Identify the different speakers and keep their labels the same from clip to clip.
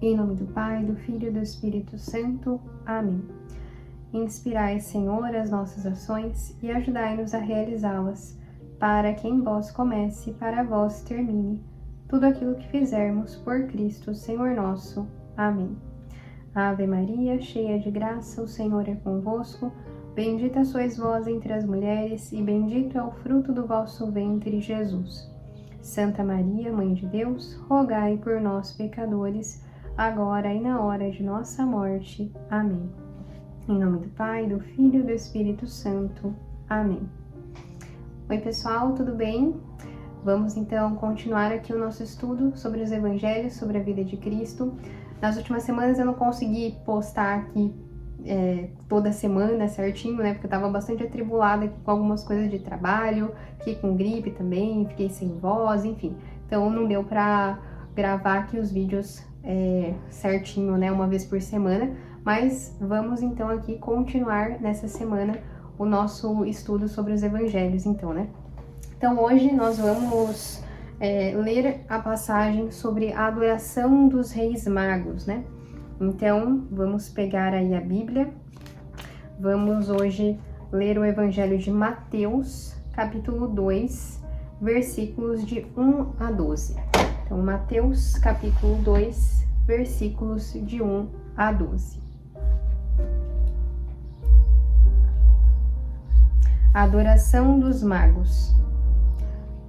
Speaker 1: Em nome do Pai, do Filho e do Espírito Santo. Amém. Inspirai, Senhor, as nossas ações e ajudai-nos a realizá-las, para que em vós comece e para vós termine tudo aquilo que fizermos por Cristo, Senhor nosso. Amém. Ave Maria, cheia de graça, o Senhor é convosco. Bendita sois vós entre as mulheres, e bendito é o fruto do vosso ventre, Jesus. Santa Maria, Mãe de Deus, rogai por nós, pecadores, agora e na hora de nossa morte. Amém. Em nome do Pai, do Filho e do Espírito Santo. Amém. Oi, pessoal, tudo bem? Vamos então continuar aqui o nosso estudo sobre os Evangelhos, sobre a vida de Cristo. Nas últimas semanas eu não consegui postar aqui toda semana certinho, né? Porque eu tava bastante atribulada aqui com algumas coisas de trabalho, fiquei com gripe também, fiquei sem voz, enfim. Então não deu pra gravar aqui os vídeos certinho, né? Uma vez por semana. Mas vamos então aqui continuar nessa semana o nosso estudo sobre os Evangelhos, então, né? Então hoje nós vamos ler a passagem sobre a adoração dos Reis Magos, né? Então, vamos pegar aí a Bíblia. Vamos hoje ler o Evangelho de Mateus, capítulo 2, versículos de 1 a 12. Então, Mateus, capítulo 2, versículos de 1 a 12. A adoração dos magos.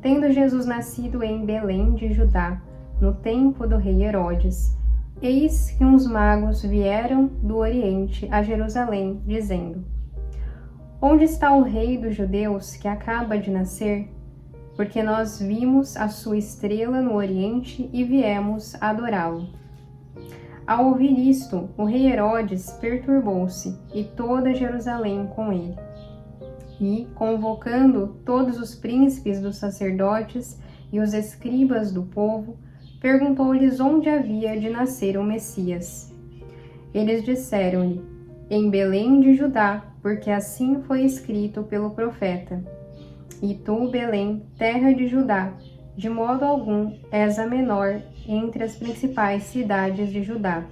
Speaker 1: Tendo Jesus nascido em Belém de Judá, no tempo do rei Herodes, eis que uns magos vieram do Oriente a Jerusalém, dizendo: Onde está o rei dos judeus que acaba de nascer? Porque nós vimos a sua estrela no Oriente e viemos adorá-lo. Ao ouvir isto, o rei Herodes perturbou-se, e toda Jerusalém com ele. E, convocando todos os príncipes dos sacerdotes e os escribas do povo, perguntou-lhes onde havia de nascer o Messias. Eles disseram-lhe: em Belém de Judá, porque assim foi escrito pelo profeta: E tu, Belém, terra de Judá, de modo algum és a menor entre as principais cidades de Judá,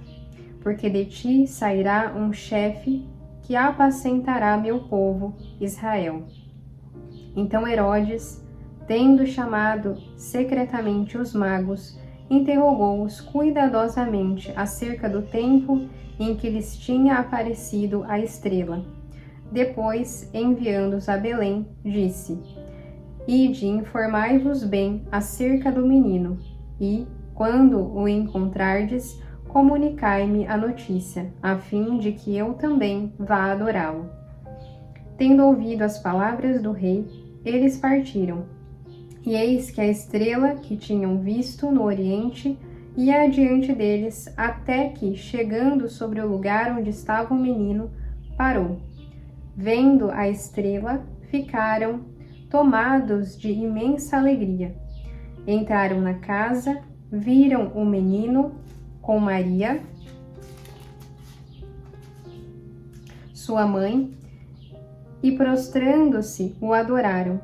Speaker 1: porque de ti sairá um chefe que apacentará meu povo, Israel. Então Herodes, tendo chamado secretamente os magos, interrogou-os cuidadosamente acerca do tempo em que lhes tinha aparecido a estrela. Depois, enviando-os a Belém, disse: Ide, informai-vos bem acerca do menino, e, quando o encontrardes, comunicai-me a notícia, a fim de que eu também vá adorá-lo. Tendo ouvido as palavras do rei, eles partiram. E eis que a estrela que tinham visto no Oriente ia adiante deles, até que, chegando sobre o lugar onde estava o menino, parou. Vendo a estrela, ficaram tomados de imensa alegria. Entraram na casa, viram o menino com Maria, sua mãe, e prostrando-se o adoraram.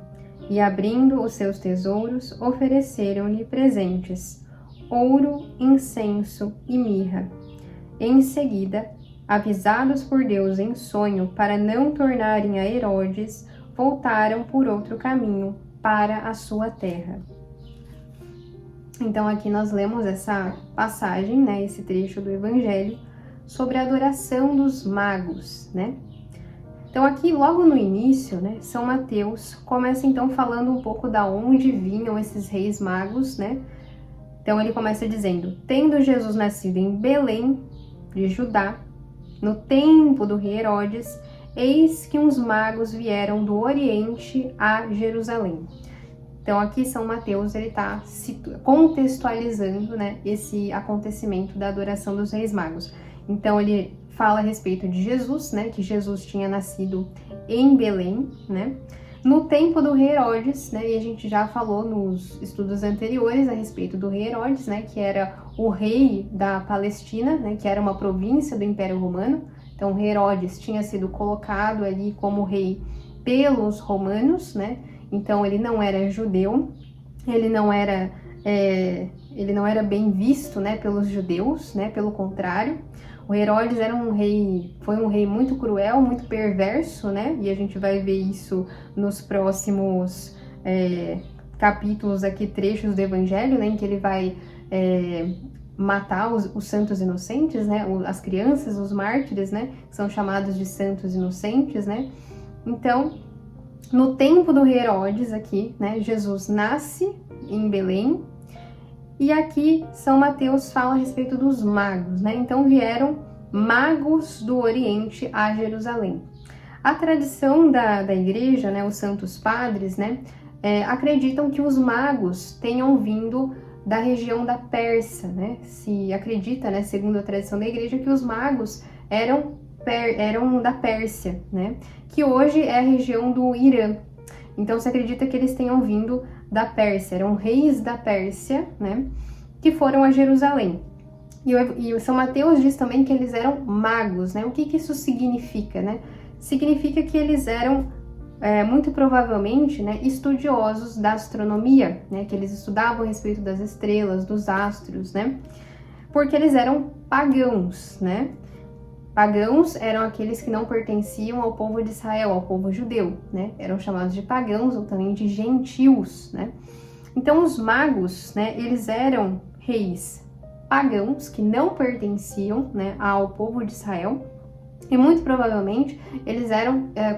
Speaker 1: E abrindo os seus tesouros, ofereceram-lhe presentes, ouro, incenso e mirra. Em seguida, avisados por Deus em sonho para não tornarem a Herodes, voltaram por outro caminho para a sua terra. Então aqui nós lemos essa passagem, né, esse trecho do Evangelho, sobre a adoração dos magos, né? Então aqui logo no início, né, São Mateus começa então falando um pouco da onde vinham esses reis magos, né? Então ele começa dizendo: tendo Jesus nascido em Belém de Judá, no tempo do rei Herodes, eis que uns magos vieram do Oriente a Jerusalém. Então aqui São Mateus ele está contextualizando, né, esse acontecimento da adoração dos reis magos. Então ele fala a respeito de Jesus, né, que Jesus tinha nascido em Belém, né, no tempo do rei Herodes, né, e a gente já falou nos estudos anteriores a respeito do rei Herodes, né, que era o rei da Palestina, né, que era uma província do Império Romano. Então Herodes tinha sido colocado ali como rei pelos romanos, né, então ele não era judeu, ele não era ele não era bem visto, né, pelos judeus, né, pelo contrário. O Herodes foi um rei muito cruel, muito perverso, né, e a gente vai ver isso nos próximos capítulos aqui, trechos do Evangelho, né, em que ele vai matar os santos inocentes, né, as crianças, os mártires, né, que são chamados de santos inocentes, né. Então, no tempo do rei Herodes aqui, né, Jesus nasce em Belém, e aqui São Mateus fala a respeito dos magos, né, então vieram magos do Oriente a Jerusalém. A tradição da igreja, né, os santos padres, né, acreditam que os magos tenham vindo da região da Pérsia, né? Se acredita, né, segundo a tradição da igreja, que os magos eram da Pérsia, né? Que hoje é a região do Irã. Então se acredita que eles tenham vindo da Pérsia, eram reis da Pérsia, né? Que foram a Jerusalém. E o São Mateus diz também que eles eram magos, né? O que isso significa, né? Significa que eles eram muito provavelmente, né, estudiosos da astronomia, né, que eles estudavam a respeito das estrelas, dos astros, né, porque eles eram pagãos, né. Pagãos eram aqueles que não pertenciam ao povo de Israel, ao povo judeu, né, eram chamados de pagãos ou também de gentios, né. Então os magos, né, eles eram reis pagãos que não pertenciam, né, ao povo de Israel. E muito provavelmente eles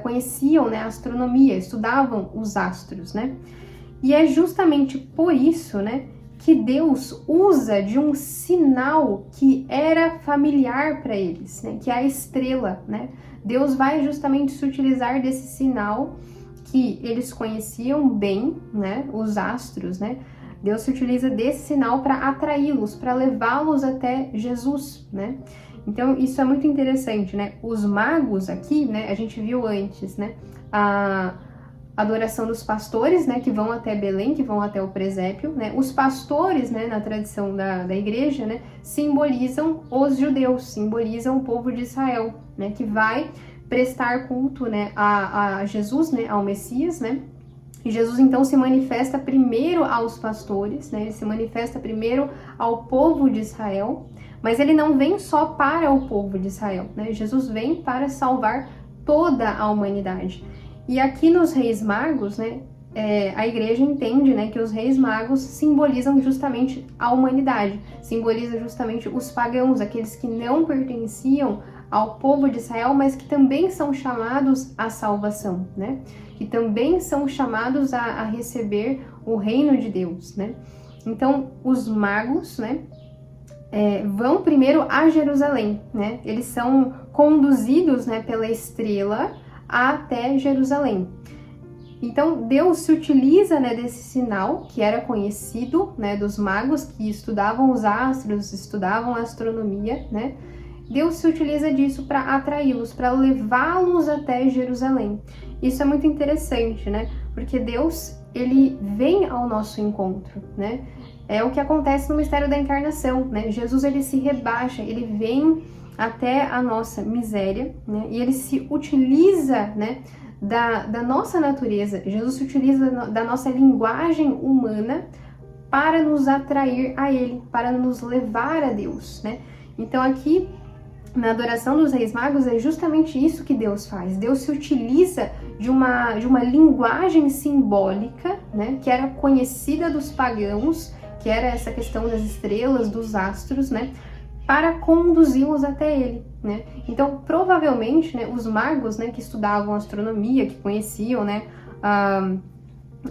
Speaker 1: conheciam, né, a astronomia, estudavam os astros, né? E é justamente por isso, né, que Deus usa de um sinal que era familiar para eles, né, que é a estrela, né? Deus vai justamente se utilizar desse sinal que eles conheciam bem, né, os astros, né? Deus se utiliza desse sinal para atraí-los, para levá-los até Jesus, né? Então, isso é muito interessante, né? Os magos aqui, né? A gente viu antes, né? A adoração dos pastores, né? Que vão até Belém, que vão até o presépio, né? Os pastores, né? Na tradição da igreja, né? Simbolizam os judeus, simbolizam o povo de Israel, né? Que vai prestar culto, né? A Jesus, né? Ao Messias, né? E Jesus, então, se manifesta primeiro aos pastores, né? Ele se manifesta primeiro ao povo de Israel, mas ele não vem só para o povo de Israel, né? Jesus vem para salvar toda a humanidade. E aqui nos Reis Magos, né, a igreja entende, né, que os Reis Magos simbolizam justamente a humanidade, simbolizam justamente os pagãos, aqueles que não pertenciam ao povo de Israel, mas que também são chamados à salvação, né? Que também são chamados a receber o reino de Deus, né? Então, os magos, né, vão primeiro a Jerusalém, né? Eles são conduzidos, né, pela estrela até Jerusalém. Então, Deus se utiliza, né, desse sinal que era conhecido, né, dos magos que estudavam os astros, estudavam a astronomia, né? Deus se utiliza disso para atraí-los, para levá-los até Jerusalém. Isso é muito interessante, né? Porque Deus, ele vem ao nosso encontro, né? É o que acontece no mistério da encarnação, né? Jesus, ele se rebaixa, ele vem até a nossa miséria, né? E ele se utiliza, né, da nossa natureza. Jesus se utiliza da nossa linguagem humana para nos atrair a ele, para nos levar a Deus, né? Então aqui, na adoração dos Reis Magos, é justamente isso que Deus faz. Deus se utiliza de uma linguagem simbólica, né, que era conhecida dos pagãos, que era essa questão das estrelas, dos astros, né, para conduzi-los até ele, né. Então, provavelmente, né, os magos, né, que estudavam astronomia, que conheciam, né,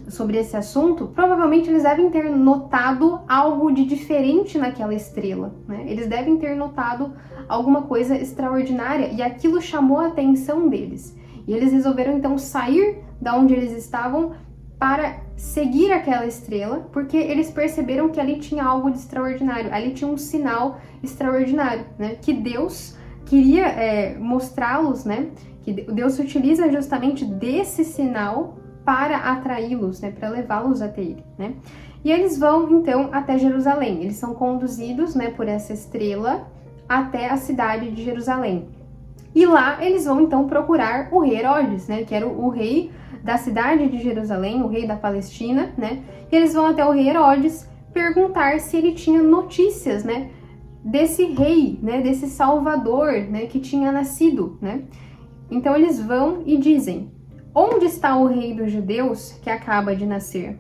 Speaker 1: sobre esse assunto, provavelmente eles devem ter notado algo de diferente naquela estrela, né? Eles devem ter notado alguma coisa extraordinária e aquilo chamou a atenção deles. E eles resolveram então sair da onde eles estavam para seguir aquela estrela, porque eles perceberam que ali tinha algo de extraordinário, ali tinha um sinal extraordinário, né? Que Deus queria mostrá-los, né? Que Deus se utiliza justamente desse sinal para atraí-los, né, para levá-los até ele, né? E eles vão então até Jerusalém. Eles são conduzidos, né, por essa estrela até a cidade de Jerusalém. E lá eles vão então procurar o rei Herodes, né, que era o rei da cidade de Jerusalém, o rei da Palestina, né? E eles vão até o rei Herodes perguntar se ele tinha notícias, né, desse rei, né, desse Salvador, né, que tinha nascido, né? Então eles vão e dizem: onde está o rei dos judeus que acaba de nascer?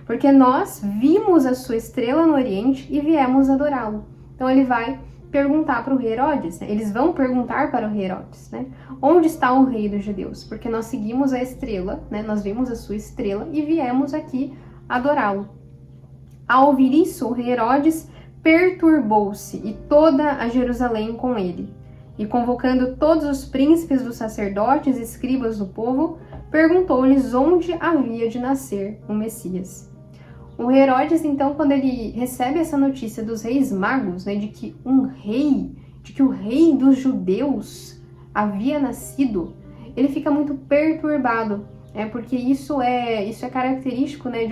Speaker 1: Porque nós vimos a sua estrela no Oriente e viemos adorá-lo. Então ele vai perguntar para o rei Herodes, né? Eles vão perguntar para o rei Herodes, né? Onde está o rei dos judeus? Porque nós seguimos a estrela, né? Nós vimos a sua estrela e viemos aqui adorá-lo. Ao ouvir isso, o rei Herodes perturbou-se e toda a Jerusalém com ele. E convocando todos os príncipes dos sacerdotes e escribas do povo, perguntou-lhes onde havia de nascer o Messias. O rei Herodes, então, quando ele recebe essa notícia dos reis magos, né, de que o rei dos judeus havia nascido, ele fica muito perturbado, porque isso é característico, né,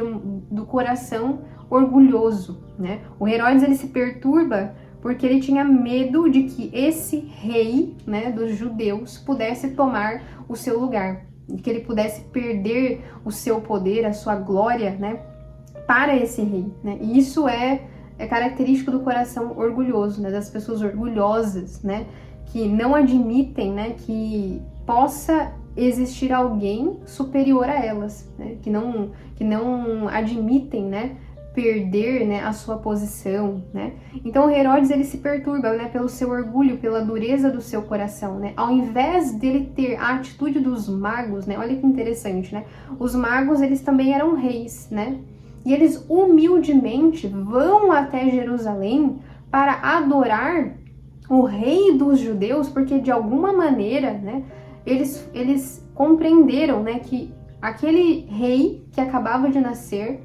Speaker 1: do coração orgulhoso, né? O rei Herodes, ele se perturba porque ele tinha medo de que esse rei, né, dos judeus pudesse tomar o seu lugar, que ele pudesse perder o seu poder, a sua glória, né, para esse rei, né? E isso é característico do coração orgulhoso, né, das pessoas orgulhosas, né, que não admitem, né, que possa existir alguém superior a elas, né, que não admitem, né, perder, né, a sua posição, né? Então o Herodes, ele se perturba, né, pelo seu orgulho, pela dureza do seu coração, né? Ao invés dele ter a atitude dos magos, né? Olha que interessante, né? Os magos, eles também eram reis, né? E eles humildemente vão até Jerusalém para adorar o rei dos judeus, porque de alguma maneira, né, eles compreenderam, né, que aquele rei que acabava de nascer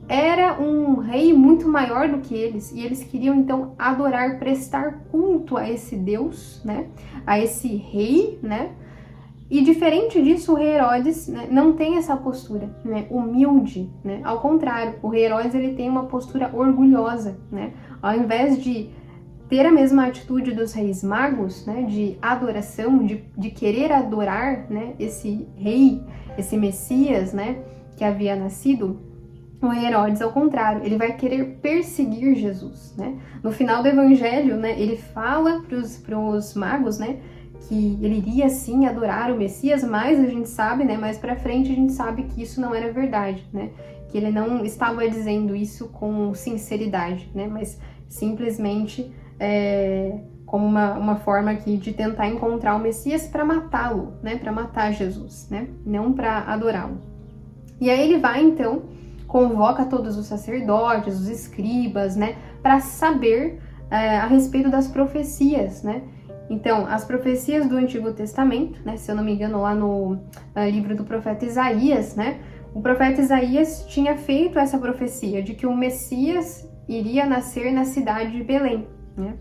Speaker 1: era um rei muito maior do que eles, e eles queriam então adorar, prestar culto a esse Deus, né, a esse rei, né? E diferente disso, o rei Herodes, né, não tem essa postura, né, humilde, né? Ao contrário, o rei Herodes, ele tem uma postura orgulhosa, né? Ao invés de ter a mesma atitude dos reis magos, né, de adoração, de querer adorar, né, esse rei, esse Messias, né, que havia nascido, o rei Herodes, ao contrário, ele vai querer perseguir Jesus, né? No final do evangelho, né, ele fala para os magos, né, que ele iria sim adorar o Messias, mas a gente sabe, né, mais pra frente a gente sabe que isso não era verdade, né? Que ele não estava dizendo isso com sinceridade, né? Mas simplesmente como uma forma aqui de tentar encontrar o Messias para matá-lo, né? Para matar Jesus, né? Não para adorá-lo. E aí ele vai então, convoca todos os sacerdotes, os escribas, né, para saber a respeito das profecias, né? Então, as profecias do Antigo Testamento, né, se eu não me engano, lá no livro do profeta Isaías, né, o profeta Isaías tinha feito essa profecia de que o Messias iria nascer na cidade de Belém, né?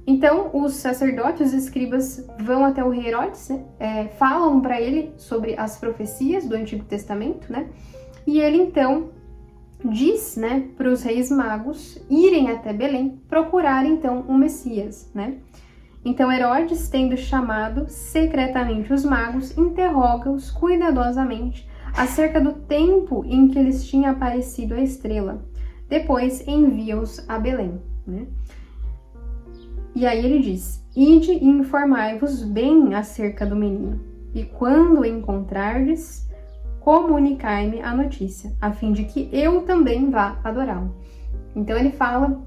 Speaker 1: Então, os sacerdotes e os escribas vão até o rei Herodes, né, falam para ele sobre as profecias do Antigo Testamento, né? E ele então diz, né, para os reis magos irem até Belém procurar então o Messias, né? Então Herodes, tendo chamado secretamente os magos, interroga-os cuidadosamente acerca do tempo em que lhes tinha aparecido a estrela. Depois envia-os a Belém, né? E aí ele diz: ide e informai-vos bem acerca do menino, e quando o encontrardes, comunicai-me a notícia, a fim de que eu também vá adorá-lo. Então ele fala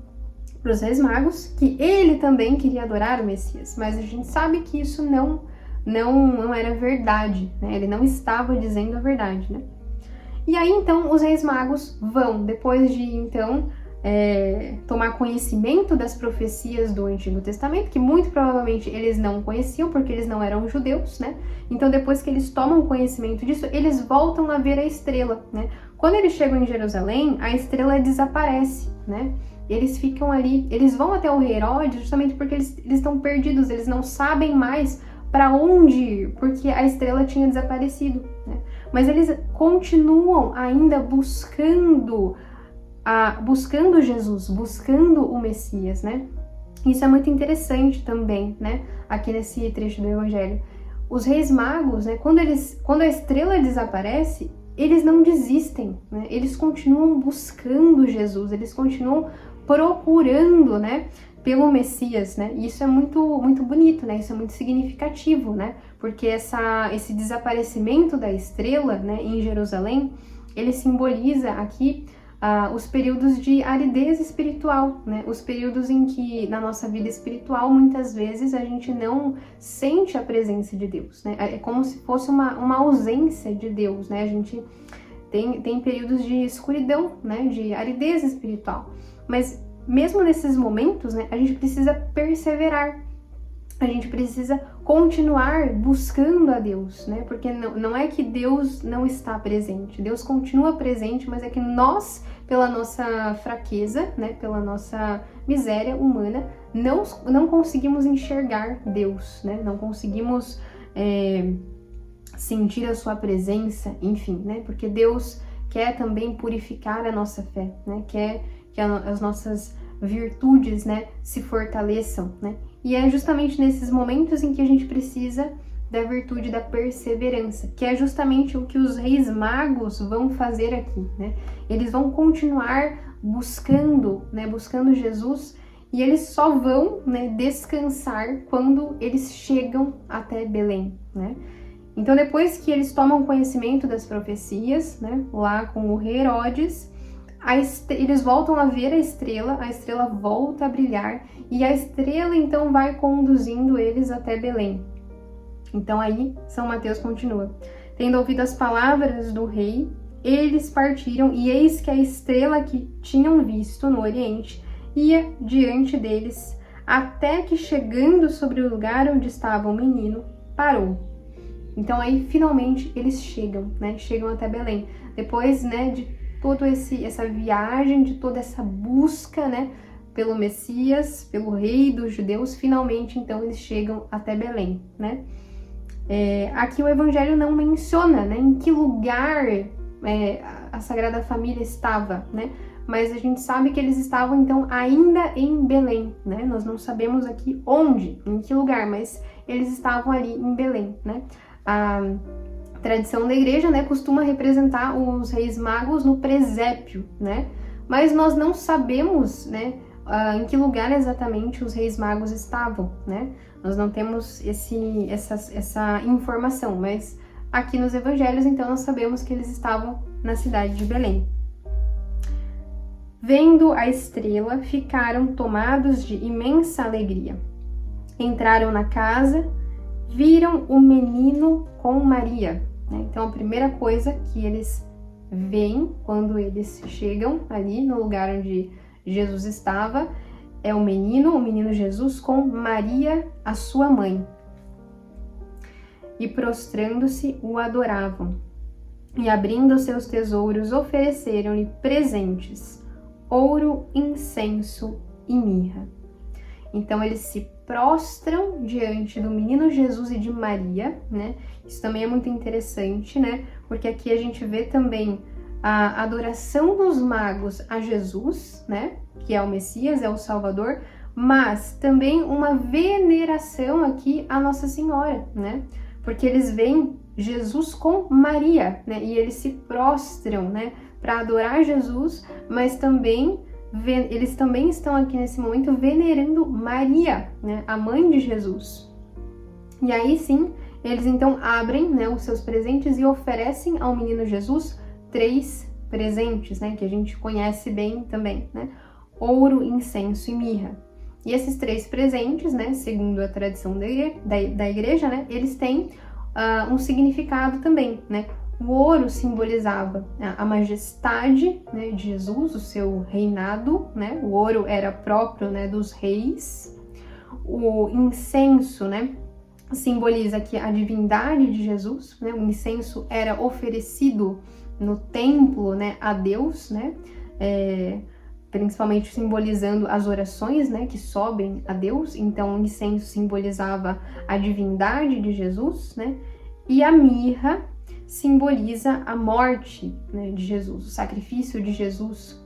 Speaker 1: para os reis magos que ele também queria adorar o Messias, mas a gente sabe que isso não era verdade, né? Ele não estava dizendo a verdade, né? E aí então os reis magos vão, depois de então tomar conhecimento das profecias do Antigo Testamento, que muito provavelmente eles não conheciam, porque eles não eram judeus, né? Então depois que eles tomam conhecimento disso, eles voltam a ver a estrela, né? Quando eles chegam em Jerusalém, a estrela desaparece, né? Eles ficam ali, eles vão até o rei Herodes justamente porque eles estão perdidos, eles não sabem mais para onde ir, porque a estrela tinha desaparecido, né? Mas eles continuam ainda buscando Jesus, buscando o Messias, né? Isso é muito interessante também, né? Aqui nesse trecho do Evangelho. Os reis magos, né? Quando a estrela desaparece, eles não desistem, né? Eles continuam buscando Jesus, eles continuam procurando, né, pelo Messias, né? E isso é muito bonito, né? Isso é muito significativo, né? Porque esse desaparecimento da estrela, né, em Jerusalém, ele simboliza aqui os períodos de aridez espiritual, né? Os períodos em que, na nossa vida espiritual, muitas vezes a gente não sente a presença de Deus, né? É como se fosse uma ausência de Deus, né? A gente tem períodos de escuridão, né? De aridez espiritual. Mas mesmo nesses momentos, né, a gente precisa perseverar. A gente precisa continuar buscando a Deus, né? Porque não é que Deus não está presente. Deus continua presente, mas é que nós, pela nossa fraqueza, né? Pela nossa miséria humana, não conseguimos enxergar Deus, né? Não conseguimos sentir a sua presença, enfim, né? Porque Deus quer também purificar a nossa fé, né? Quer que as nossas virtudes, né, se fortaleçam, né? E é justamente nesses momentos em que a gente precisa da virtude da perseverança, que é justamente o que os reis magos vão fazer aqui, né? Eles vão continuar buscando, né, buscando Jesus, e eles só vão, né, descansar quando eles chegam até Belém, né? Então, depois que eles tomam conhecimento das profecias, né, lá com o rei Herodes, eles voltam a ver a estrela volta a brilhar e a estrela então vai conduzindo eles até Belém. Então aí São Mateus continua: tendo ouvido as palavras do rei, eles partiram e eis que a estrela que tinham visto no oriente ia diante deles, até que chegando sobre o lugar onde estava o menino, parou. Então aí finalmente eles chegam, né? Chegam até Belém. Depois, né, de toda essa viagem, de toda essa busca, né, pelo Messias, pelo rei dos judeus, finalmente, então, eles chegam até Belém, né? Aqui o Evangelho não menciona, né, em que lugar a Sagrada Família estava, né? Mas a gente sabe que eles estavam, então, ainda em Belém, né? Nós não sabemos aqui onde, em que lugar, mas eles estavam ali em Belém, né? A tradição da igreja, né, costuma representar os reis magos no presépio, né? Mas nós não sabemos, né, em que lugar exatamente os reis magos estavam, né? Nós não temos essa informação, mas aqui nos evangelhos, então, nós sabemos que eles estavam na cidade de Belém. Vendo a estrela, ficaram tomados de imensa alegria. Entraram na casa, viram o menino com Maria. Então, a primeira coisa que eles veem quando eles chegam ali no lugar onde Jesus estava é o menino Jesus com Maria, a sua mãe. E prostrando-se, o adoravam. E abrindo seus tesouros, ofereceram-lhe presentes, ouro, incenso e mirra. Então, eles se prostram diante do menino Jesus e de Maria, né? Isso também é muito interessante, né? Porque aqui a gente vê também a adoração dos magos a Jesus, né? Que é o Messias, é o Salvador, mas também uma veneração aqui à Nossa Senhora, né? Porque eles veem Jesus com Maria, né? E eles se prostram, né? Para adorar Jesus, mas também eles também estão aqui nesse momento venerando Maria, né, a mãe de Jesus. E aí sim, eles então abrem, né, os seus presentes e oferecem ao menino Jesus 3 presentes, né, que a gente conhece bem também, né, ouro, incenso e mirra. E esses 3 presentes, né, segundo a tradição da igreja, né, eles têm um significado também, né. O ouro simbolizava a majestade, né, de Jesus, o seu reinado, né? O ouro era próprio, né, dos reis. O incenso, né, simboliza aqui a divindade de Jesus, né? O incenso era oferecido no templo, né, a Deus, né? Principalmente simbolizando as orações, né, que sobem a Deus. Então, o incenso simbolizava a divindade de Jesus, né? E a mirra simboliza a morte, né, de Jesus, o sacrifício de Jesus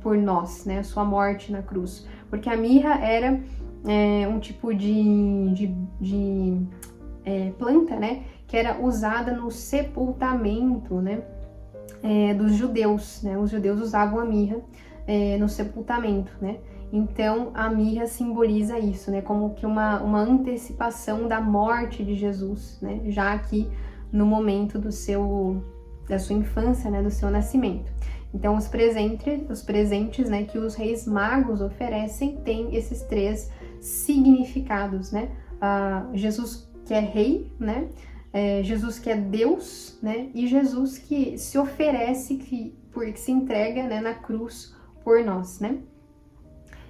Speaker 1: por nós, né, a sua morte na cruz. Porque a mirra era um tipo de planta, né, que era usada no sepultamento, né, dos judeus, né? Os judeus usavam a mirra no sepultamento, né? Então, a mirra simboliza isso, né? Como que uma antecipação da morte de Jesus, né? Já aqui no momento da sua infância, né? Do seu nascimento. Então, os presentes, né? Que os reis magos oferecem têm esses 3 significados, né? Jesus que é rei, né? Jesus que é Deus, né? E Jesus que se oferece, que se entrega, né? Na cruz por nós, né?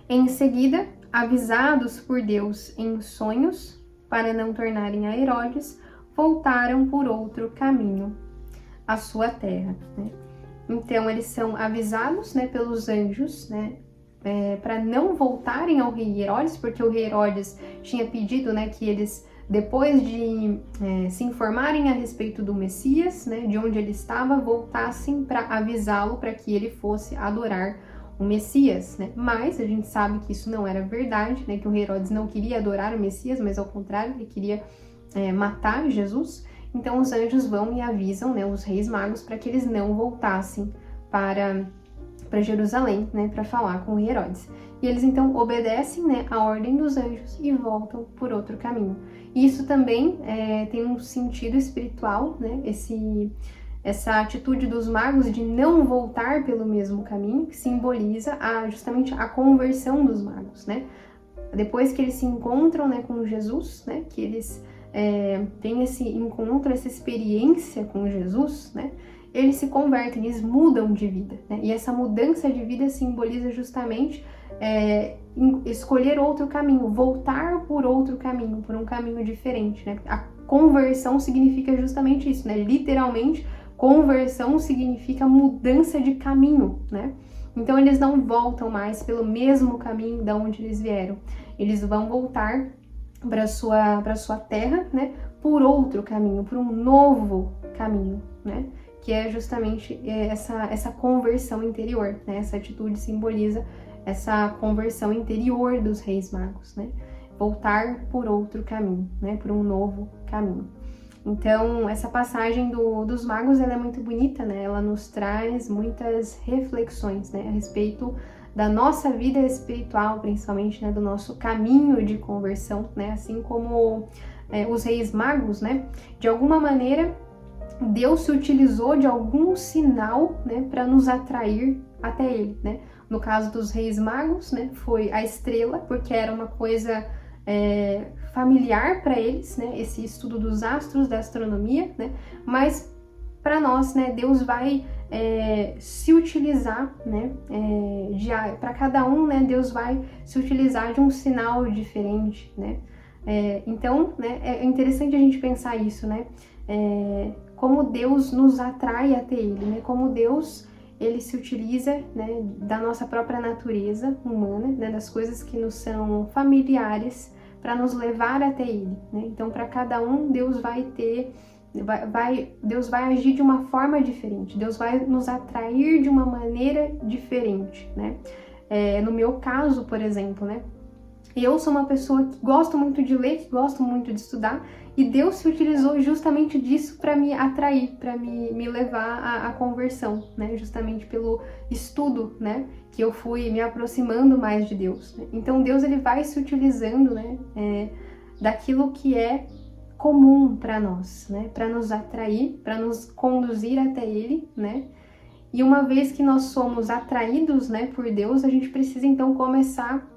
Speaker 1: Em seguida, avisados por Deus em sonhos, para não tornarem a Herodes, voltaram por outro caminho à sua terra, né? Então, eles são avisados, né, pelos anjos, né, para não voltarem ao rei Herodes, porque o rei Herodes tinha pedido, né, que eles, depois de se informarem a respeito do Messias, né, de onde ele estava, voltassem para avisá-lo para que ele fosse adorar o Messias, né? Mas a gente sabe que isso não era verdade, né, que o rei Herodes não queria adorar o Messias, mas ao contrário, ele queria matar Jesus. Então os anjos vão e avisam, né, os reis magos para que eles não voltassem para Jerusalém, né, para falar com o rei Herodes. E eles então obedecem, né, a ordem dos anjos e voltam por outro caminho. E isso também tem um sentido espiritual, né, essa atitude dos magos de não voltar pelo mesmo caminho, que simboliza justamente a conversão dos magos, né? Depois que eles se encontram, né, com Jesus, né, que eles têm esse encontro, essa experiência com Jesus, né, eles se convertem, eles mudam de vida, né? E essa mudança de vida simboliza justamente escolher outro caminho, voltar por outro caminho, por um caminho diferente, né? A conversão significa justamente isso, né? Literalmente, conversão significa mudança de caminho, né? Então, eles não voltam mais pelo mesmo caminho da onde eles vieram. Eles vão voltar para sua terra, né? Por outro caminho, por um novo caminho, né? Que é justamente essa conversão interior, né? Essa atitude simboliza essa conversão interior dos reis magos, né? Voltar por outro caminho, né? Por um novo caminho. Então, essa passagem dos magos, ela é muito bonita, né? Ela nos traz muitas reflexões, né? A respeito da nossa vida espiritual, principalmente, né? Do nosso caminho de conversão, né? Assim como os reis magos, né? De alguma maneira, Deus se utilizou de algum sinal, né, para nos atrair até Ele, né? No caso dos reis magos, né, foi a estrela, porque era uma coisa familiar para eles, né? Esse estudo dos astros, da astronomia, né? Mas para nós, né, Deus vai se utilizar, né? Para cada um, né, Deus vai se utilizar de um sinal diferente, né? Então, né, é interessante a gente pensar isso, né? Como Deus nos atrai até Ele, né? Como Deus, Ele se utiliza, né, da nossa própria natureza humana, né, das coisas que nos são familiares para nos levar até Ele, né? Então, para cada um, Deus Deus vai agir de uma forma diferente, Deus vai nos atrair de uma maneira diferente, né? No meu caso, por exemplo, né? Eu sou uma pessoa que gosto muito de ler, que gosto muito de estudar, e Deus se utilizou justamente disso para me atrair, para me levar à conversão, né? Justamente pelo estudo, né? Que eu fui me aproximando mais de Deus, né? Então Deus, ele vai se utilizando, né? Daquilo que é comum para nós, né? Para nos atrair, para nos conduzir até Ele, né? E uma vez que nós somos atraídos, né, por Deus, a gente precisa então começar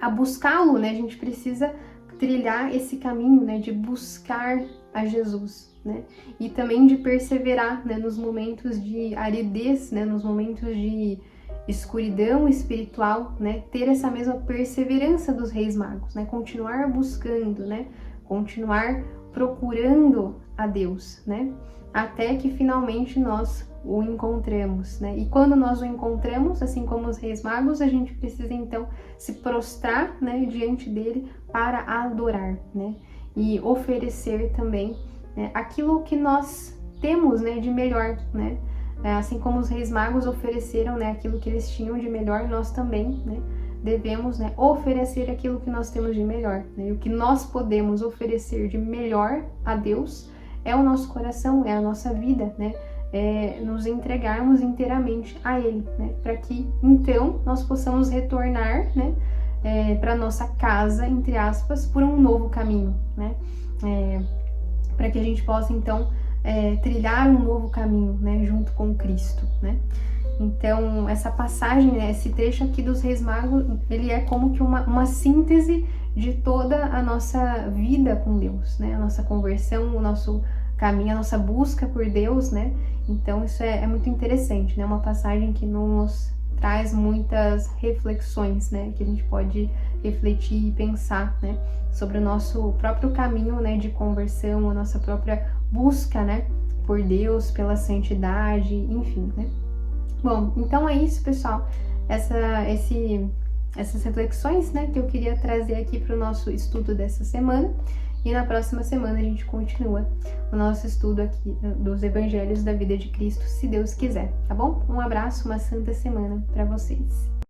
Speaker 1: a buscá-lo, né? A gente precisa trilhar esse caminho, né, de buscar a Jesus, né? E também de perseverar, né, nos momentos de aridez, né, nos momentos de escuridão espiritual, né? Ter essa mesma perseverança dos reis magos, né? Continuar buscando, né? Continuar procurando a Deus, né? Até que finalmente nós o encontremos, né? E quando nós o encontramos, assim como os reis magos, a gente precisa então se prostrar, né, diante dele para adorar, né? E oferecer também, né, aquilo que nós temos, né, de melhor, né? Assim como os reis magos ofereceram, né, aquilo que eles tinham de melhor, nós também, né, devemos, né, oferecer aquilo que nós temos de melhor, né? E o que nós podemos oferecer de melhor a Deus é o nosso coração, é a nossa vida, né? nos entregarmos inteiramente a Ele, né? Para que então nós possamos retornar, né? Para nossa casa, entre aspas, por um novo caminho, né? Para que a gente possa então trilhar um novo caminho, né? Junto com Cristo, né? Então, essa passagem, né, esse trecho aqui dos Reis Magos, ele é como que uma síntese de toda a nossa vida com Deus, né? A nossa conversão, o nosso caminho, a nossa busca por Deus, né? Então, isso é muito interessante, né? Uma passagem que nos traz muitas reflexões, né? Que a gente pode refletir e pensar, né? Sobre o nosso próprio caminho, né? De conversão, a nossa própria busca, né? Por Deus, pela santidade, enfim, né? Bom, então é isso, pessoal. Essas reflexões, né, que eu queria trazer aqui para o nosso estudo dessa semana. E na próxima semana a gente continua o nosso estudo aqui dos Evangelhos da vida de Cristo, se Deus quiser, tá bom? Um abraço, uma santa semana para vocês.